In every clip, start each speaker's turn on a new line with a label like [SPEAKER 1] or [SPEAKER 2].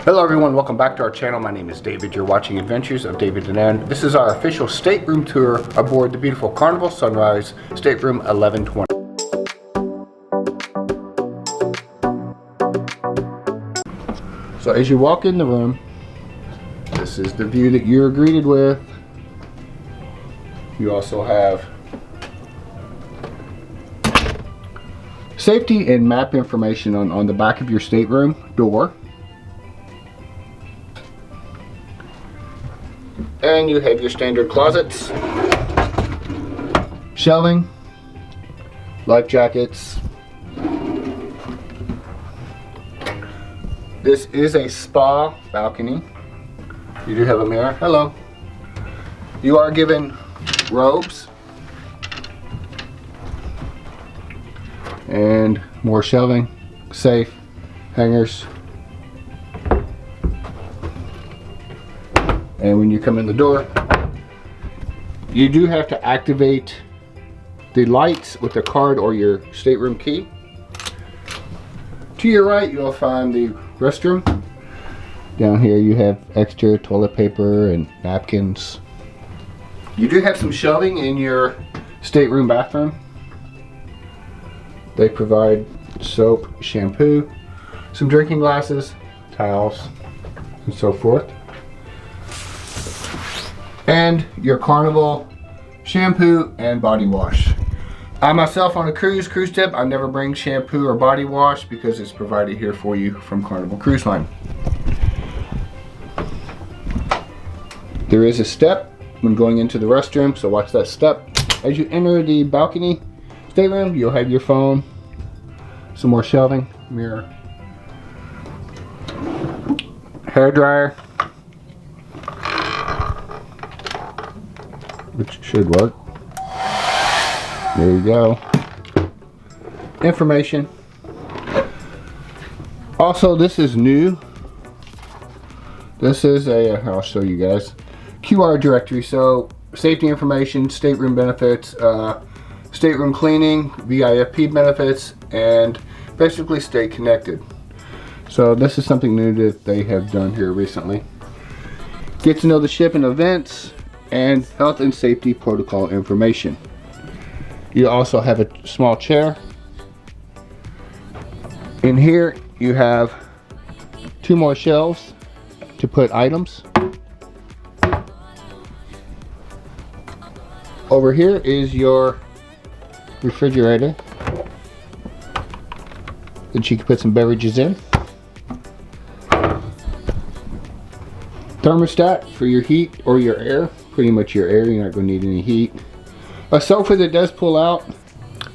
[SPEAKER 1] Hello everyone, welcome back to our channel. My name is David. You're watching Adventures of David and Ann. This is our official stateroom tour aboard the beautiful Carnival Sunrise, stateroom 1120. So as you walk in the room, this is the view that you're greeted with. You also have safety and map information on the back of your stateroom door. And you have your standard closets, shelving, life jackets. This is a spa balcony. You do have a mirror. Hello. You are given robes and more shelving, safe, hangers. And when you come in the door, you do have to activate the lights with a card or your stateroom key. To your right, you'll find the restroom. Down here you have extra toilet paper and napkins. You do have some shelving in your stateroom bathroom. They provide soap, shampoo, some drinking glasses, towels, and so forth. And your Carnival shampoo and body wash. I myself on a cruise tip, I never bring shampoo or body wash because it's provided here for you from Carnival Cruise Line. There is a step when going into the restroom, so watch that step. As you enter the balcony stateroom, you'll have your phone, some more shelving, mirror, hair dryer, which should work. There you go. Information. Also, this is new. This is a, I'll show you guys, QR directory. So safety information, stateroom benefits, stateroom cleaning, VIFP benefits, and basically stay connected. So this is something new that they have done here recently. Get to know the ship and events, and health and safety protocol information. You also have a small chair. In here you have two more shelves to put items. Over here is your refrigerator that you can put some beverages in. Thermostat for your heat or your air. Pretty much your air, you're not going to need any heat. A sofa that does pull out.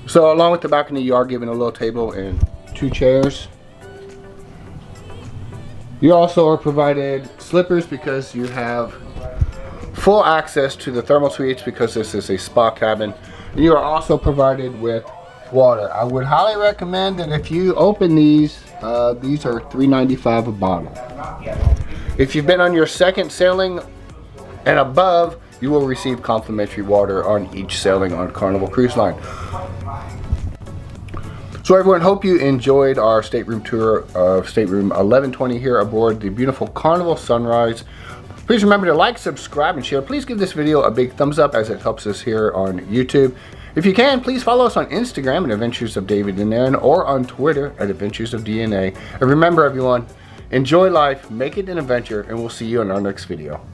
[SPEAKER 1] So along with the balcony, you are given a little table and two chairs. You also are provided slippers because you have full access to the thermal suites because this is a spa cabin. And you are also provided with water. I would highly recommend that if you open these are $3.95 a bottle. If you've been on your second sailing and above, you will receive complimentary water on each sailing on Carnival Cruise Line. So everyone, hope you enjoyed our stateroom tour of stateroom 1120 here aboard the beautiful Carnival Sunrise. Please remember to like, subscribe, and share. Please give this video a big thumbs up as it helps us here on YouTube. If you can, please follow us on Instagram at Adventures of David and Aaron, or on Twitter at Adventures of DNA. And remember everyone, enjoy life, make it an adventure, and we'll see you in our next video.